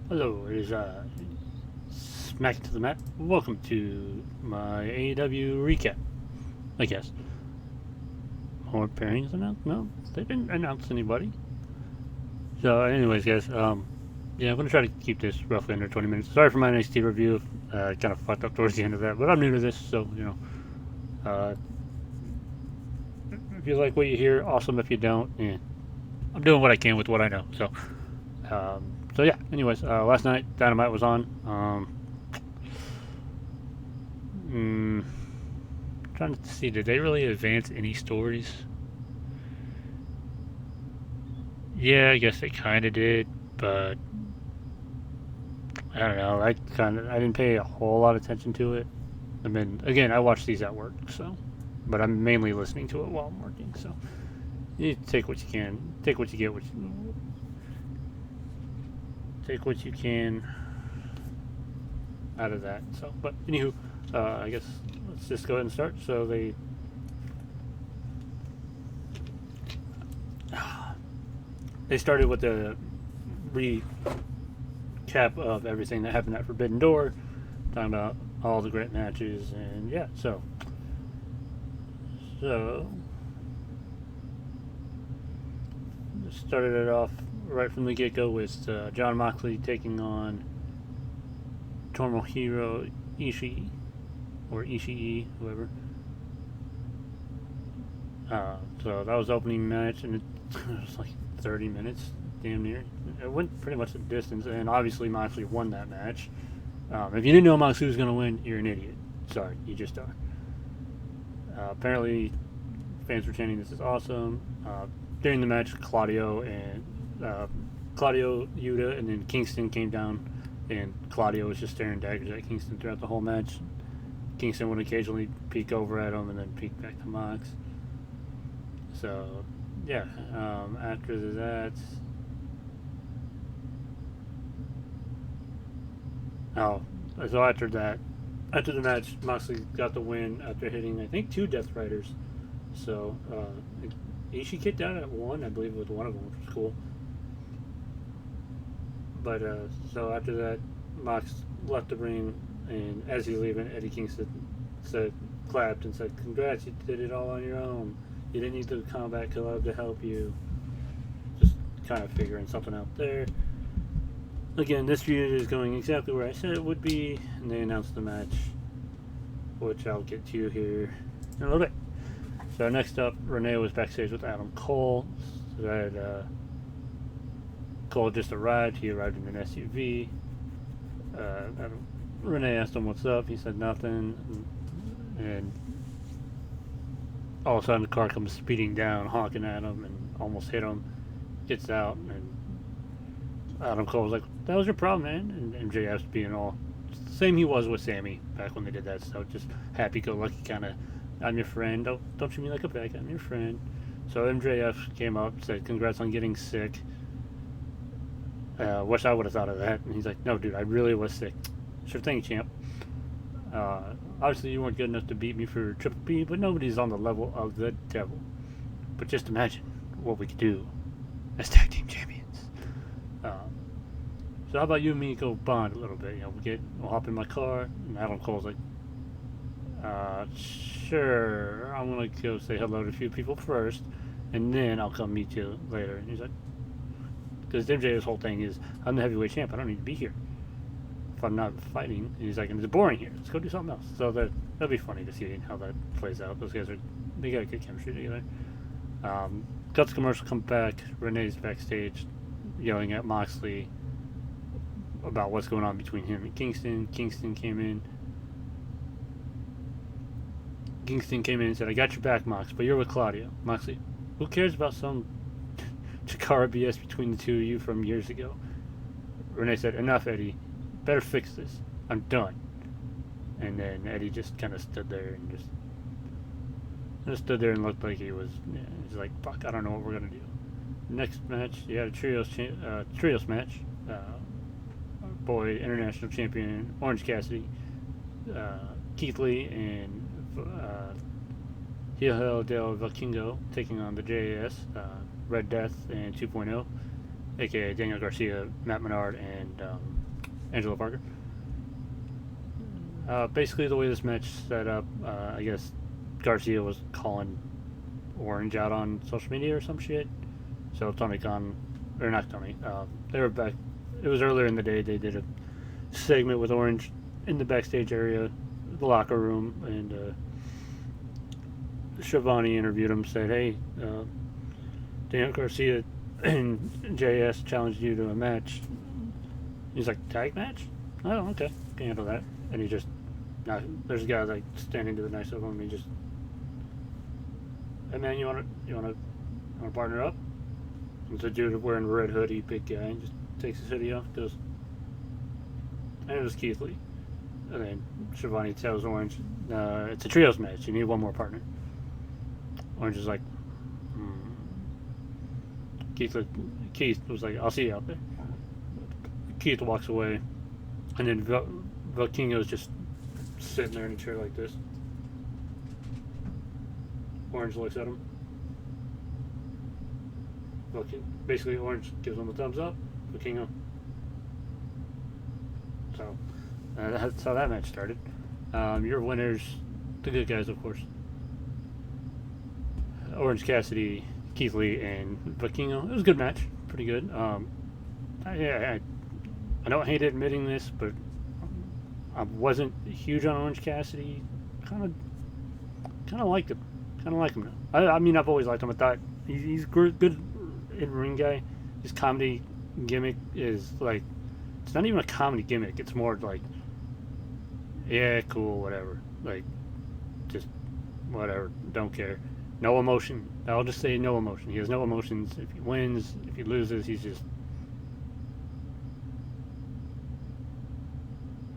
Hello, it is Smack to the Mat. Welcome to my AEW recap, I guess. More pairings announced? No, they didn't announce anybody. So, anyways, guys, yeah, I'm going to try to keep this roughly under 20 minutes. Sorry for my NXT review. Kind of fucked up towards the end of that, but I'm new to this, so, uh, if you like what you hear, awesome. If you don't, I'm doing what I can with what I know. So yeah, anyways, last night Dynamite was on. Mm, Trying to see, did they really advance any stories? Yeah, I guess they kind of did, but I don't know. I didn't pay a whole lot of attention to it. I mean, again, I watch these at work, so, but I'm mainly listening to it while I'm working. So you take what you can, take what you get, take what you can out of that. So, but anywho, I guess let's just go ahead and start. So they started with the recap of everything that happened at Forbidden Door, talking about all the great matches, and yeah, so started it off right from the get go with John Moxley taking on Tomohiro Ishii or Ishii, whoever. So that was the opening match, and it was like 30 minutes, damn near. It went pretty much the distance, and obviously Moxley won that match. If you didn't know Moxley was going to win, you're an idiot. Sorry, you just are. Apparently, fans were chanting, "This is awesome." During the match, Claudio Yuta, and then Kingston came down, and Claudio was just staring daggers at Kingston throughout the whole match. Kingston would occasionally peek over at him and then peek back to Mox. So, yeah. After that, oh, so after the match, Moxley got the win after hitting, I think, two Death Riders. So, Ishii kicked out at one, I believe, with one of them, which was cool. But so after that, Mox left the ring, and as he leaving, Eddie Kingston clapped and said, "Congrats, you did it all on your own. You didn't need the Combat Club to help you." Just kind of figuring something out there. Again, this feud is going exactly where I said it would be, and they announced the match, which I'll get to here in a little bit. So next up, Renee was backstage with Adam Cole. So that Cole just arrived. He arrived in an SUV. Renee asked him what's up. He said nothing, and all of a sudden the car comes speeding down, honking at him, and almost hit him. Gets out, and Adam Cole was like, "That was your problem, man." And MJF's being all same he was with Sammy back when they did that. So just happy-go-lucky kind of, "I'm your friend. Don't treat me like a bag. I'm your friend." So MJF came up, said, "Congrats on getting sick." Wish I would have thought of that. And he's like, "No, dude, I really was sick." "Sure thing, champ. Obviously, you weren't good enough to beat me for Triple P, but nobody's on the level of the devil. But just imagine what we could do as tag team champions." So how about you and me go bond a little bit? We'll hop in my car, and Adam Cole's like, "Sure, I'm gonna go say hello to a few people first, and then I'll come meet you later." And he's like, because MJ's whole thing is, "I'm the heavyweight champ. I don't need to be here if I'm not fighting." And he's like, "And it's boring here. Let's go do something else." So that'll be funny to see how that plays out. Those guys they got good chemistry together. Cut the commercial, come back. Renee's backstage, yelling at Moxley about what's going on between him and Kingston. Kingston came in and said, "I got your back, Mox, but you're with Claudio." Moxley, "Who cares about some Chikara BS between the two of you from years ago?" Renee said, "Enough, Eddie. Better fix this. I'm done." And then Eddie just kind of stood there and just stood there and looked like he's like, "Fuck, I don't know what we're gonna do." Next match, you had a trios match. Our boy, international champion Orange Cassidy, Keith Lee, and Hijo del Vikingo taking on the JAS, Red Death, and 2.0. aka Daniel Garcia, Matt Menard, and Angelo Parker. Basically, the way this match set up, I guess Garcia was calling Orange out on social media or some shit. So Tony Khan, or not Tony, they were back. It was earlier in the day. They did a segment with Orange in the backstage area, the locker room, and Schiavone interviewed him. Said, "Hey, Daniel Garcia and JS challenged you to a match." He's like, "Tag match? Oh, okay, can handle that." And he just, there's a guy like standing to the nice of him. And he just, "Hey man, you wanna partner up?" It's a dude wearing a red hoodie, big guy, and just takes his hoodie off, goes, and it was Keith Lee. And then Schiavone tells Orange, "It's a trios match. You need one more partner." Orange is like, Keith was like, "I'll see you out there." Keith walks away, and then Vikingo's just sitting there in a chair like this. Orange looks at him. Basically, Orange gives him a thumbs up. Vikingo. So that's how that match started. Your winners, the good guys, of course. Orange Cassidy, Keith Lee, and Vikingo. It was a good match. Pretty good. I don't hate admitting this, but I wasn't huge on Orange Cassidy. Kind of liked him. Kind of like him now. I mean, I've always liked him. I thought he's good in-ring guy. His comedy gimmick is like, it's not even a comedy gimmick. It's more like, yeah, cool, whatever. Like, just whatever. Don't care. No emotion. I'll just say no emotion. He has no emotions. If he wins, if he loses, he's just,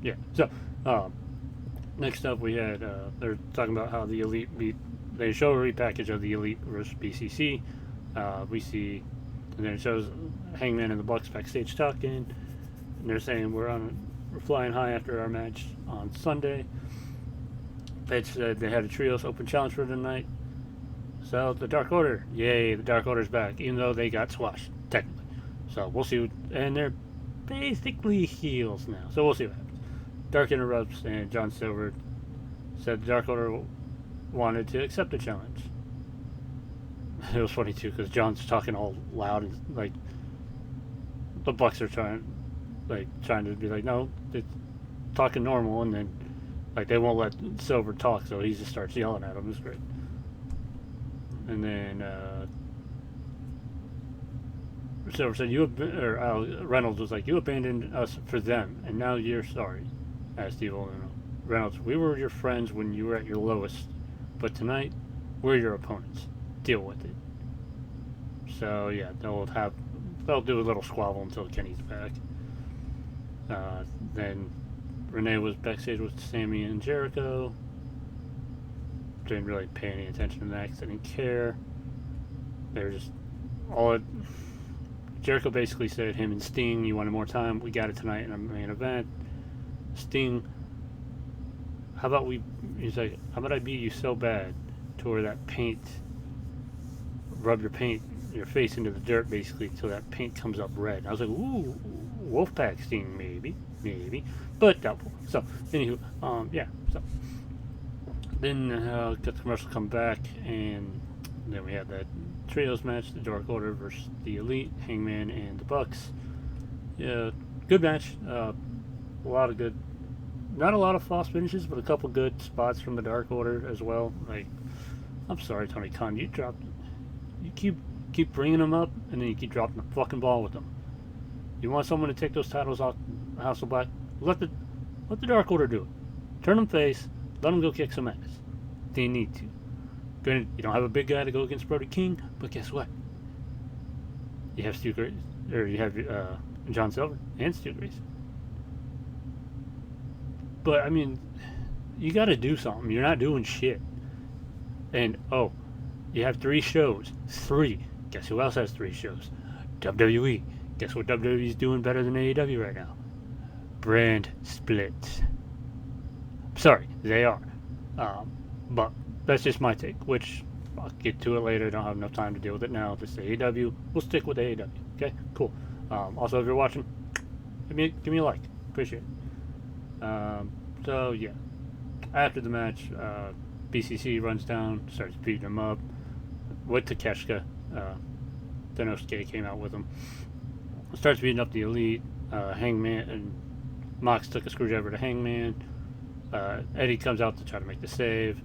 yeah. So, next up we had, they're talking about how the Elite they show a repackage of the Elite versus BCC. We see, and then it shows Hangman and the Bucks backstage talking, and they're saying we're flying high after our match on Sunday. They said they had a trios open challenge for tonight. So the Dark Order, yay, the Dark Order's back, even though they got squashed, technically. So we'll see, and they're basically heels now, so we'll see what happens. Dark interrupts, and John Silver said the Dark Order wanted to accept the challenge. It was funny too, because John's talking all loud, and like, the Bucks are trying to be like, no, it's talking normal, and then like they won't let Silver talk, so he just starts yelling at him. It's great. And then Silver said, Reynolds was like, "You abandoned us for them, and now you're sorry." Asked Evil. Reynolds, "We were your friends when you were at your lowest, but tonight we're your opponents. Deal with it." So yeah, they'll do a little squabble until Kenny's back. Then Renee was backstage with Sammy and Jericho. Didn't really pay any attention to that because I didn't care. They were just Jericho basically said, him and Sting, you wanted more time, we got it tonight in our main event. Sting, he's like, how about I beat you so bad to where that paint, rub your face into the dirt basically till that paint comes up red. And I was like, ooh, Wolfpack Sting, maybe, but doubtful. So, anywho, yeah, so. Then got the commercial come back, and then we had that trios match, the Dark Order versus the Elite, Hangman and the Bucks. Yeah, good match. A lot of good, not a lot of false finishes, but a couple good spots from the Dark Order as well. Like, I'm sorry, Tony Khan, you keep bringing them up, and then you keep dropping the fucking ball with them. You want someone to take those titles off House of Black? Let the Dark Order do it. Turn them face. Let them go kick some ass. They need to. Granted, you don't have a big guy to go against Brody King, but guess what? You have John Silver and Stu Grayson. But I mean, you got to do something. You're not doing shit. And you have 3 shows. 3. Guess who else has 3 shows? WWE. Guess what WWE's doing better than AEW right now? Brand splits. Sorry, they are. But that's just my take, which I'll get to it later. I don't have enough time to deal with it now. This is AEW. We'll stick with AEW. Okay, cool. Also, if you're watching, give me a like. Appreciate it. So yeah, after the match, BCC runs down, starts beating him up with Takeshita. Denosuke came out with him. Starts beating up the Elite. Hangman and Mox took a screwdriver to Hangman. Eddie comes out to try to make the save,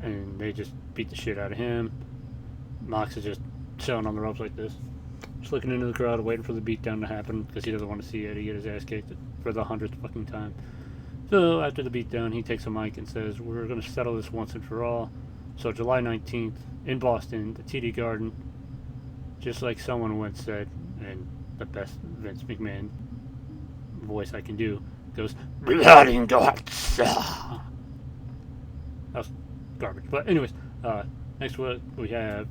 and they just beat the shit out of him. Mox is just chilling on the ropes like this, just looking into the crowd, waiting for the beatdown to happen because he doesn't want to see Eddie get his ass kicked for the 100th fucking time. So after the beatdown, he takes a mic and says, "We're going to settle this once and for all." So July 19th in Boston, the TD Garden, just like someone once said, and the best Vince McMahon voice I can do, goes, "Blood and guts." That was garbage. But anyways, next we have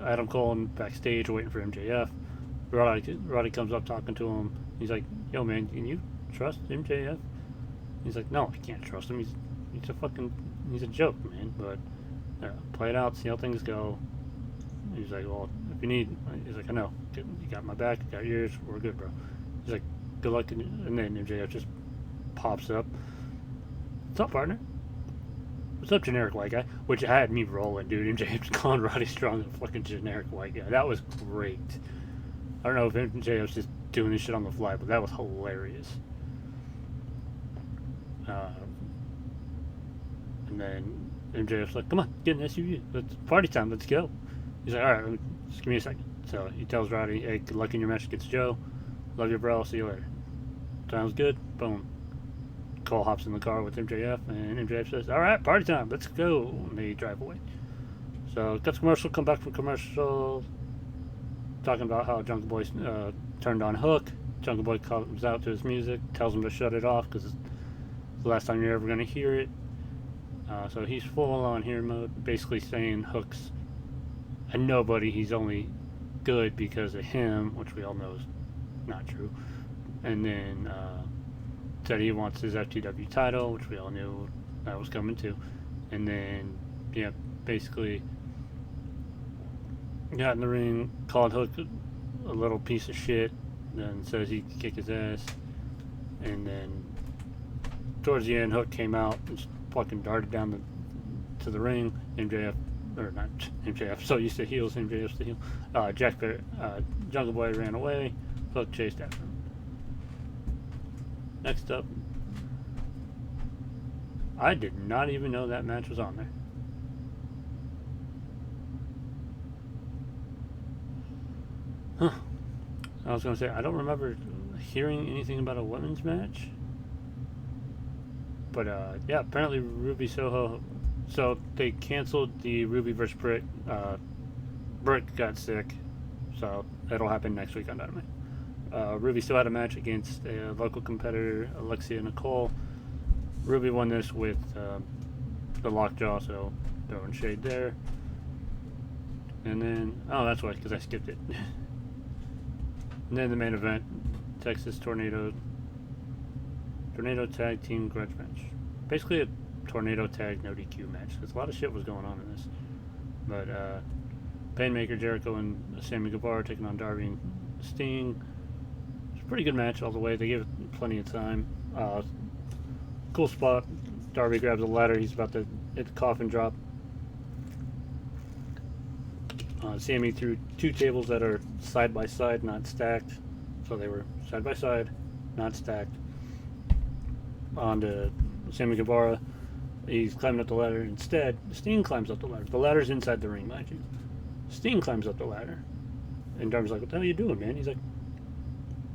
Adam Cole backstage waiting for MJF. Roddy comes up talking to him. He's like, "Yo man, can you trust MJF?" He's like, "No, I can't trust him. He's a joke, man. But play it out, see how things go." He's like, "Well, if you need," he's like, "I know. You got my back, you got yours. We're good, bro." He's like, "Good luck." And then MJF just pops up. "What's up, partner? What's up, generic white guy?" Which had me rolling, dude. MJF's calling Roddy Strong a fucking generic white guy. That was great. I don't know if MJF's just doing this shit on the fly, but that was hilarious. And then MJF's like, "Come on, get in the SUV. It's party time. Let's go." He's like, "All right, just give me a second." So he tells Roddy, "Hey, good luck in your match against Joe. Love you, bro. See you later." Sounds good. Boom. Cole hops in the car with MJF, and MJF says, "All right, party time. Let's go." And they drive away. So cut to commercial. Come back from commercial. Talking about how Jungle Boy turned on Hook. Jungle Boy comes out to his music, tells him to shut it off because it's the last time you're ever going to hear it. So he's full on hero mode, basically saying Hook's a nobody. He's only good because of him, which we all know is not true. And then said he wants his FTW title, which we all knew that was coming too. And then, yeah, basically got in the ring, called Hook a little piece of shit, then says he could kick his ass. And then towards the end, Hook came out and fucking darted down to the ring. MJF, or not MJF, so used to heels, MJF's the heel. Jungle Boy ran away. Hook chased after him. Next up, I did not even know that match was on there. Huh. I was going to say, I don't remember hearing anything about a women's match. But, yeah, apparently Ruby Soho. So they canceled the Ruby vs. Britt. Britt got sick. So that'll happen next week on Dynamite. Ruby still had a match against a local competitor, Alexia Nicole. Ruby won this with the lockjaw, so throwing shade there. And then, oh, that's why, because I skipped it. And then the main event, Texas Tornado Tag Team Grudge match. Basically a Tornado Tag no DQ match, because a lot of shit was going on in this. But Painmaker, Jericho, and Sammy Guevara taking on Darby and Sting. It's a pretty good match all the way. They gave it plenty of time. Cool spot. Darby grabs a ladder. He's about to hit the coffin drop. Sammy threw two tables that are side by side, not stacked. So they were side by side, not stacked. Onto Sammy Guevara. He's climbing up the ladder. Instead, Sting climbs up the ladder. The ladder's inside the ring, mind you. Sting climbs up the ladder. And Darby's like, "What the hell are you doing, man?" He's like,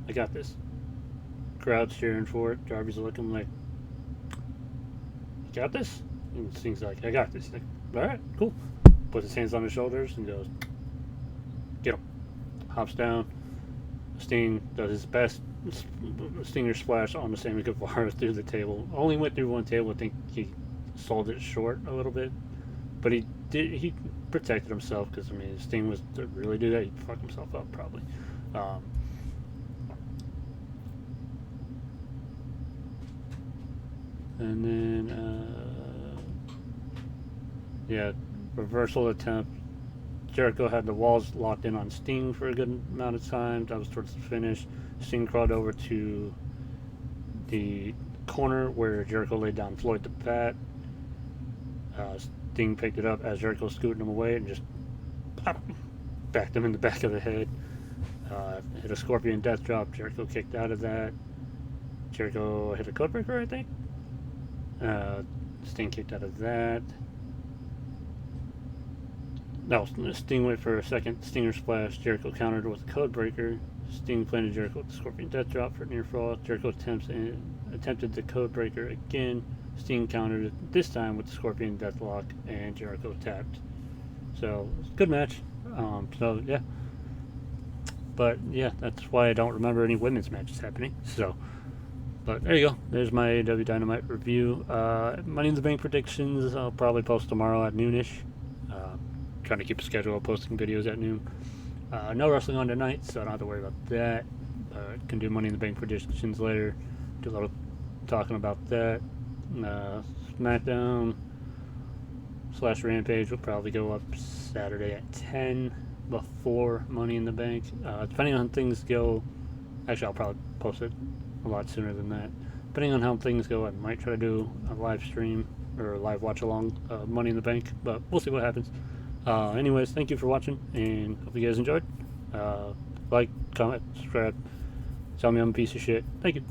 "I got this." Crowd's cheering for it. Darby's looking like, "You got this?" And Sting's like, "I got this." He's like, "All right, cool." Puts his hands on his shoulders and goes, "Get him." Hops down. Sting does his best Stinger splash on the Sammy Guevara through the table. Only went through one table. I think he sold it short a little bit. But he protected himself because, I mean, if Sting was to really do that, he'd fuck himself up probably. And then, yeah, reversal attempt. Jericho had the walls locked in on Sting for a good amount of time. That was towards the finish. Sting crawled over to the corner where Jericho laid down Floyd the Bat. Sting picked it up as Jericho scooted him away and just pop, backed him in the back of the head. Hit a Scorpion Death Drop. Jericho kicked out of that. Jericho hit a Codebreaker, I think. Sting kicked out of that. No, Sting went for a second Stinger Splash. Jericho countered with a Codebreaker. Sting planted Jericho with the Scorpion Death Drop for near fall. Jericho attempted the Codebreaker again. Sting countered it this time with the Scorpion Deathlock, and Jericho tapped. So, good match. So, yeah. But, yeah, that's why I don't remember any women's matches happening. So, but there you go. There's my AEW Dynamite review. Money in the Bank predictions I'll probably post tomorrow at noonish. Trying to keep a schedule of posting videos at noon. No wrestling on tonight, so I don't have to worry about that. Can do Money in the Bank predictions later. Do a little talking about that. SmackDown / Rampage will probably go up Saturday at 10 before Money in the Bank. Depending on how things go, actually I'll probably post it a lot sooner than that. Depending on how things go, I might try to do a live stream or a live watch along Money in the Bank, but we'll see what happens. Anyways, thank you for watching, and hope you guys enjoyed. Like, comment, subscribe, tell me I'm a piece of shit. Thank you.